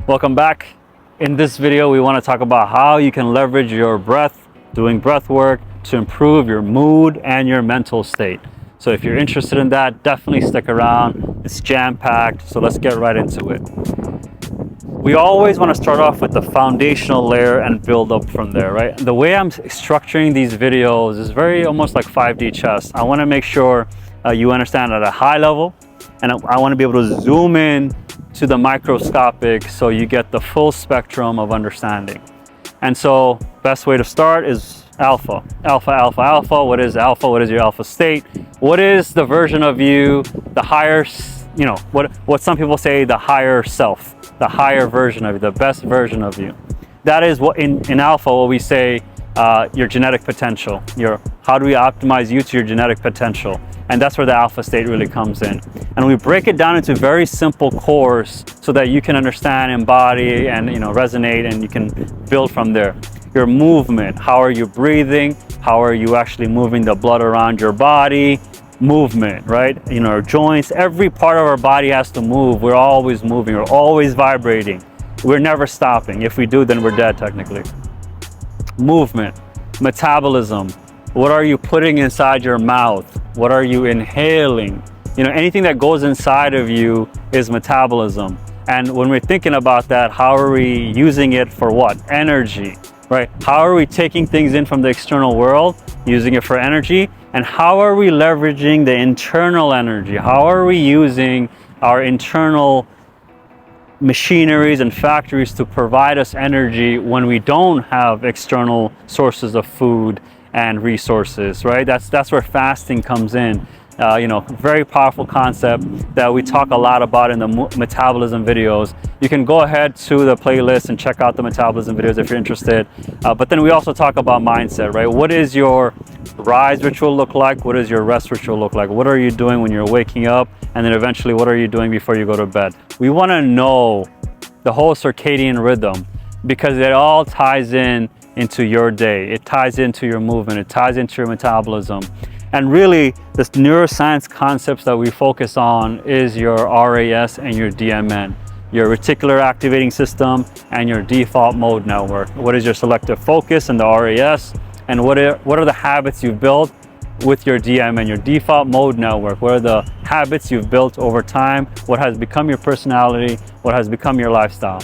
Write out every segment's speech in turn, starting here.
Welcome back. In this video, we want to talk about how you can leverage your breath, doing breath work to improve your mood and your mental state. So if you're interested in that, definitely stick around. It's jam-packed, so let's get right into it. We always want to start off with the foundational layer and build up from there, right? The way I'm structuring these videos is very almost like 5D chess. I want to make sure you understand at a high level, and I want to be able to zoom in to the microscopic so you get the full spectrum of understanding. And so best way to start is alpha. Alpha. What is alpha? What is your alpha state? What is the version of you, the higher, what some people say, the higher self, the higher version of you, the best version of you. That is what in alpha, what we say, your genetic potential. How do we optimize you to your genetic potential? And that's where the alpha state really comes in. And we break it down into very simple cores so that you can understand, embody, and resonate, and you can build from there. Your movement, how are you breathing? How are you actually moving the blood around your body? Movement, right? Our joints, every part of our body has to move. We're always moving, we're always vibrating. We're never stopping. If we do, then we're dead technically. Movement, metabolism. What are you putting inside your mouth? What are you inhaling? Anything that goes inside of you is metabolism. And when we're thinking about that, how are we using it for what? Energy, right? How are we taking things in from the external world, using it for energy? And how are we leveraging the internal energy? How are we using our internal machineries and factories to provide us energy when we don't have external sources of food and resources, right? That's where fasting comes in. Very powerful concept that we talk a lot about in the metabolism videos. You can go ahead to the playlist and check out the metabolism videos if you're interested. But then we also talk about mindset, right? What is your rise ritual look like? What does your rest ritual look like? What are you doing when you're waking up? And then eventually, what are you doing before you go to bed? We want to know the whole circadian rhythm because it all ties into your day. It ties into your movement. It ties into your metabolism. And really, this neuroscience concepts that we focus on is your RAS and your DMN, your reticular activating system and your default mode network. What is your selective focus in the RAS? And what are the habits you've built with your DMN, your default mode network? What are the habits you've built over time? What has become your personality? What has become your lifestyle?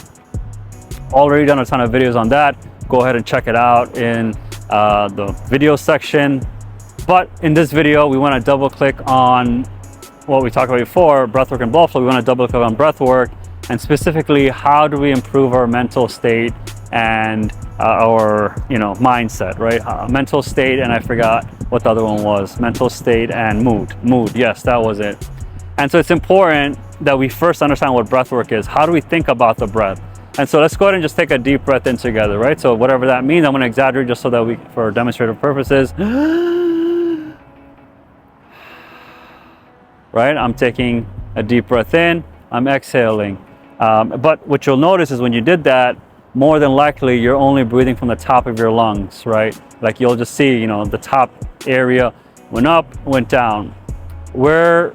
Already done a ton of videos on that. Go ahead and check it out in the video section. But in this video, we want to double click on what we talked about before, breathwork and blood flow. We want to double click on breathwork and specifically how do we improve our mental state and our mindset, right? Mental state, and I forgot what the other one was. Mental state and mood. Yes, that was it. And so it's important that we first understand what breathwork is. How do we think about the breath? And so let's go ahead and just take a deep breath in together, right? So whatever that means, I'm going to exaggerate just so that for demonstrative purposes. Right? I'm taking a deep breath in, I'm exhaling. But what you'll notice is when you did that, more than likely you're only breathing from the top of your lungs, right? Like you'll just see, the top area went up, went down. We're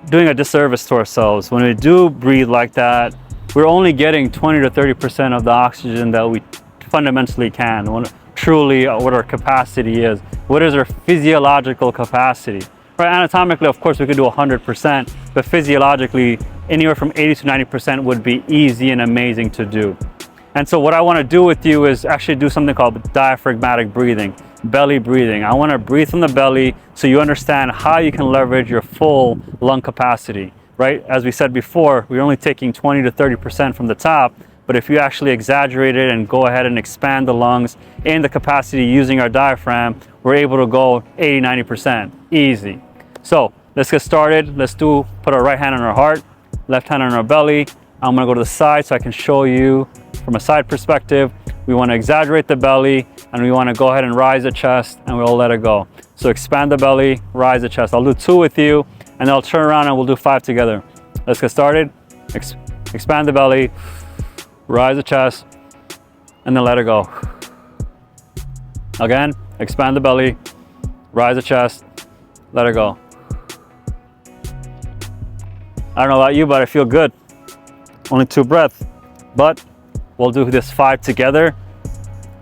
doing a disservice to ourselves. When we do breathe like that, we're only getting 20 to 30% of the oxygen that we fundamentally can. Truly what our capacity is. What is our physiological capacity? Right, anatomically, of course, we could do 100%, but physiologically, anywhere from 80 to 90% would be easy and amazing to do. And so what I want to do with you is actually do something called diaphragmatic breathing, belly breathing. I want to breathe from the belly so you understand how you can leverage your full lung capacity, right? As we said before, we're only taking 20 to 30% from the top, but if you actually exaggerate it and go ahead and expand the lungs in the capacity using our diaphragm, we're able to go 80, 90%, easy. So let's get started. Put our right hand on our heart, left hand on our belly. I'm gonna go to the side so I can show you from a side perspective. We wanna exaggerate the belly and we wanna go ahead and rise the chest and we'll let it go. So expand the belly, rise the chest. I'll do 2 with you and then I'll turn around and we'll do 5 together. Let's get started. Expand the belly, rise the chest, and then let it go. Again, expand the belly, rise the chest, let it go. I don't know about you, but I feel good. Only 2 breaths. but we'll do this 5 together.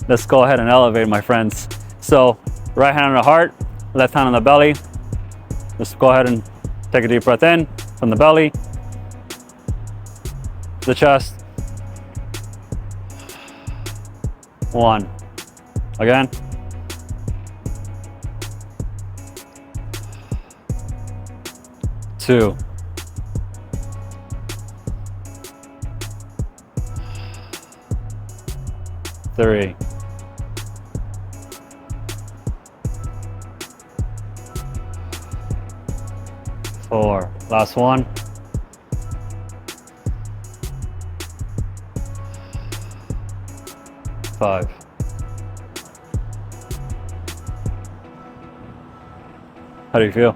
Let's go ahead and elevate, my friends. So right hand on the heart, left hand on the belly. Just go ahead and take a deep breath in from the belly, the chest. 1. Again. 2. 3. 4. Last one. 5. How do you feel?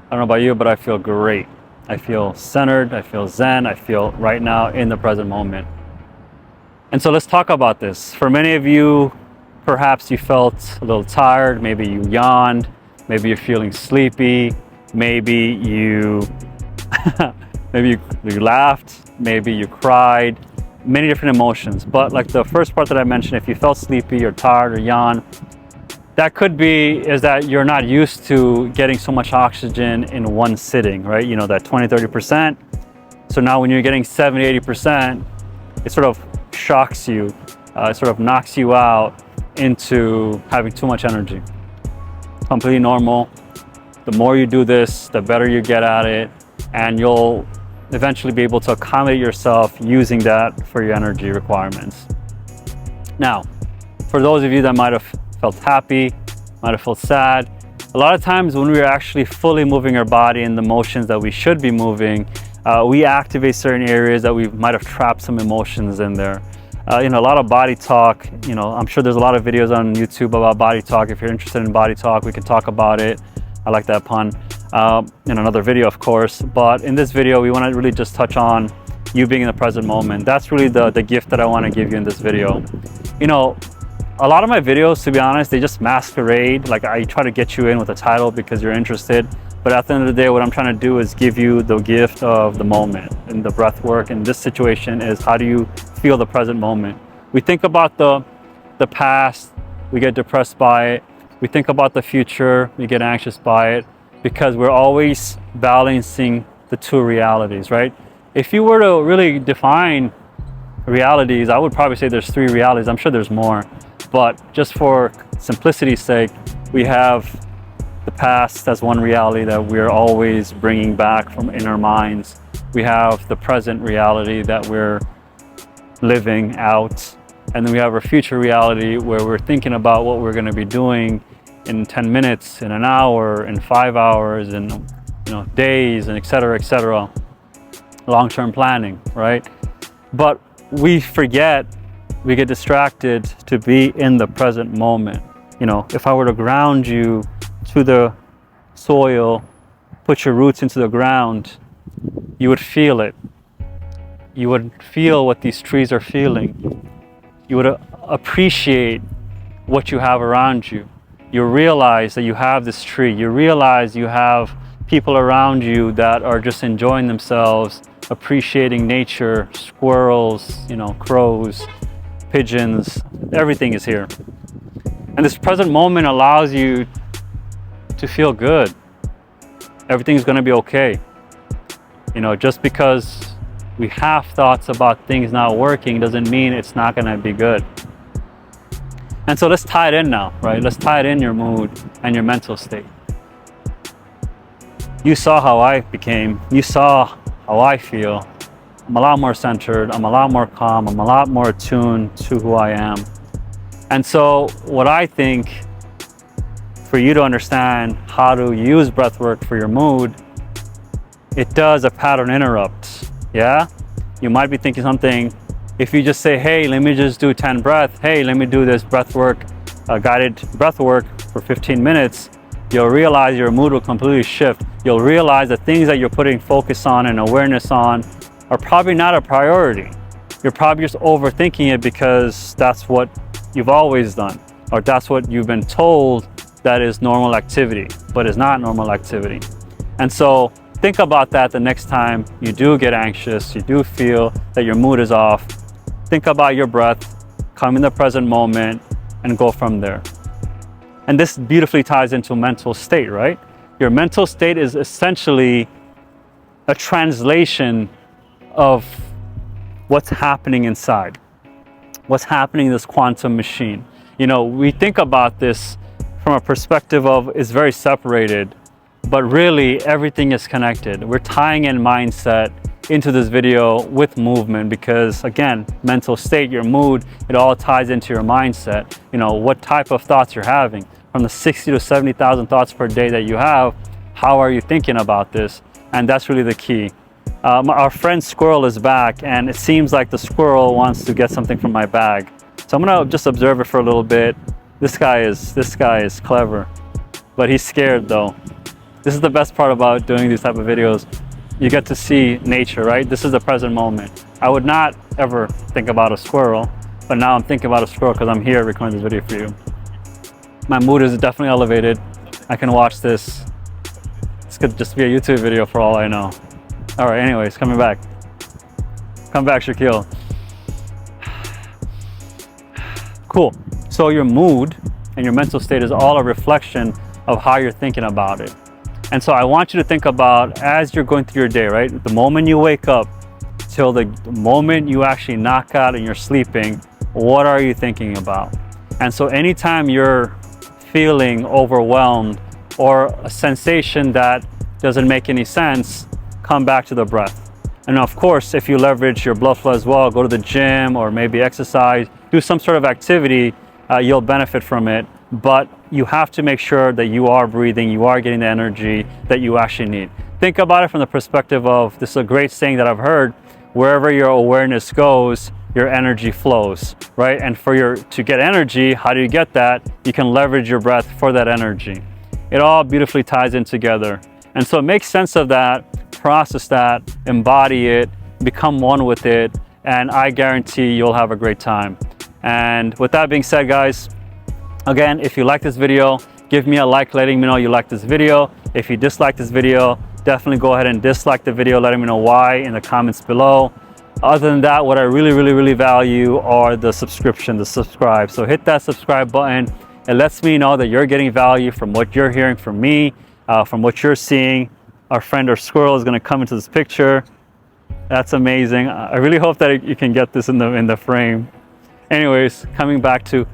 I don't know about you, but I feel great. I feel centered, I feel zen, I feel right now in the present moment. And so let's talk about this. For many of you, perhaps you felt a little tired, maybe you yawned, maybe you're feeling sleepy, maybe you maybe you laughed, maybe you cried, many different emotions. But like the first part that I mentioned, if you felt sleepy or tired or yawn, that could be is that you're not used to getting so much oxygen in one sitting, right? You know, that 20-30%. So now when you're getting 70-80%, it sort of shocks you, it sort of knocks you out into having too much energy. Completely normal. The more you do this, the better you get at it, and you'll eventually be able to accommodate yourself using that for your energy requirements. Now, for those of you that might have felt happy, might have felt sad, a lot of times when we're actually fully moving our body in the motions that we should be moving, we activate certain areas that we might have trapped some emotions in there. You know, a lot of body talk, you know, I'm sure there's a lot of videos on YouTube about body talk. If you're interested in body talk, we can talk about it. I like that pun. In another video, of course. But in this video, we want to really just touch on you being in the present moment. That's really the gift that I want to give you in this video. You know, a lot of my videos, to be honest, they just masquerade. Like I try to get you in with a title because you're interested. But at the end of the day, what I'm trying to do is give you the gift of the moment. And the breath work in this situation is how do you feel the present moment? We think about the past, we get depressed by it. We think about the future, we get anxious by it because we're always balancing the two realities, right? If you were to really define realities, I would probably say there's 3 realities. I'm sure there's more, but just for simplicity's sake, we have the past as one reality that we're always bringing back from in our minds. We have the present reality that we're living out. And then we have our future reality where we're thinking about what we're going to be doing in 10 minutes, in an hour, in 5 hours, in days, and et cetera, long-term planning, right? But we forget, we get distracted to be in the present moment. You know, if I were to ground you to the soil, put your roots into the ground, you would feel it. You would feel what these trees are feeling. You would appreciate what you have around you. You realize that you have this tree. You realize you have people around you that are just enjoying themselves, appreciating nature, squirrels, crows, pigeons, everything is here. And this present moment allows you to feel good. Everything's going to be okay. Just because we have thoughts about things not working doesn't mean it's not going to be good. And so let's tie it in now, right? Let's tie it in your mood and your mental state. You saw how I became. You saw how I feel. I'm a lot more centered. I'm a lot more calm. I'm a lot more attuned to who I am. And so what I think for you to understand how to use breathwork for your mood, it does a pattern interrupt. Yeah? You might be thinking something. If you just say, hey, let me just do 10 breaths. Hey, let me do this breathwork, guided breathwork for 15 minutes. You'll realize your mood will completely shift. You'll realize the things that you're putting focus on and awareness on are probably not a priority. You're probably just overthinking it because that's what you've always done, or that's what you've been told that is normal activity, but it's not normal activity. And so think about that the next time you do get anxious, you do feel that your mood is off. Think about your breath, come in the present moment, and go from there. And this beautifully ties into mental state, right? Your mental state is essentially a translation of what's happening inside, what's happening in this quantum machine. You know, we think about this from a perspective of it's very separated, but really everything is connected. We're tying in mindset into this video with movement because, again, mental state, your mood, it all ties into your mindset. You know, what type of thoughts you're having. From the 60 to 70,000 thoughts per day that you have, how are you thinking about this? And that's really the key. Our friend Squirrel is back, and it seems like the squirrel wants to get something from my bag. So I'm gonna just observe it for a little bit. This guy is clever, but he's scared though. This is the best part about doing these type of videos. You get to see nature, right? This is the present moment. I would not ever think about a squirrel, but now I'm thinking about a squirrel because I'm here recording this video for you. My mood is definitely elevated. I can watch this. This could just be a YouTube video for all I know. All right, anyways, coming back. Come back, Shaquille. Cool. So your mood and your mental state is all a reflection of how you're thinking about it. And so I want you to think about, as you're going through your day, right? The moment you wake up till the moment you actually knock out and you're sleeping, what are you thinking about? And so anytime you're feeling overwhelmed or a sensation that doesn't make any sense, come back to the breath. And of course, if you leverage your blood flow as well, go to the gym or maybe exercise, do some sort of activity, you'll benefit from it. But you have to make sure that you are breathing, you are getting the energy that you actually need. Think about it from the perspective of, this is a great saying that I've heard, wherever your awareness goes, your energy flows, right? And to get energy, how do you get that? You can leverage your breath for that energy. It all beautifully ties in together. And so make sense of that, process that, embody it, become one with it, and I guarantee you'll have a great time. And with that being said, guys, again, if you like this video, give me a like letting me know you like this video. If you dislike this video, definitely go ahead and dislike the video, letting me know why in the comments below. Other than that, what I really value are the subscribe. So hit that subscribe button. It lets me know that you're getting value from what you're hearing from me, from what you're seeing. Our friend or squirrel is going to come into this picture. That's amazing. I really hope that you can get this in the frame. Anyways, coming back to,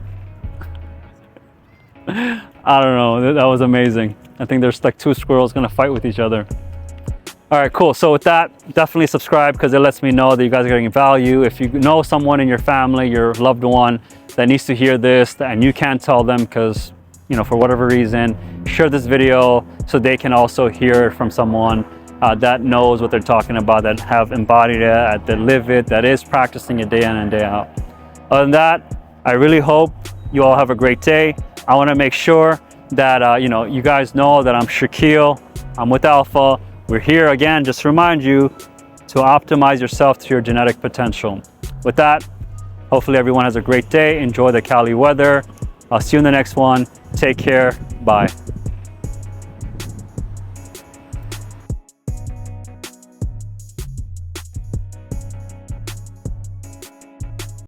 I don't know, that was amazing. I think there's like two squirrels going to fight with each other. All right, cool. So with that, definitely subscribe because it lets me know that you guys are getting value. If you know someone in your family, your loved one that needs to hear this and you can't tell them because, you know, for whatever reason, share this video so they can also hear it from someone that knows what they're talking about, that have embodied it, that live it, that is practicing it day in and day out. Other than that, I really hope you all have a great day. I want to make sure that you guys know that I'm Shaquille. I'm with Alpha. We're here again, just to remind you to optimize yourself to your genetic potential. With that, hopefully everyone has a great day. Enjoy the Cali weather. I'll see you in the next one. Take care. Bye.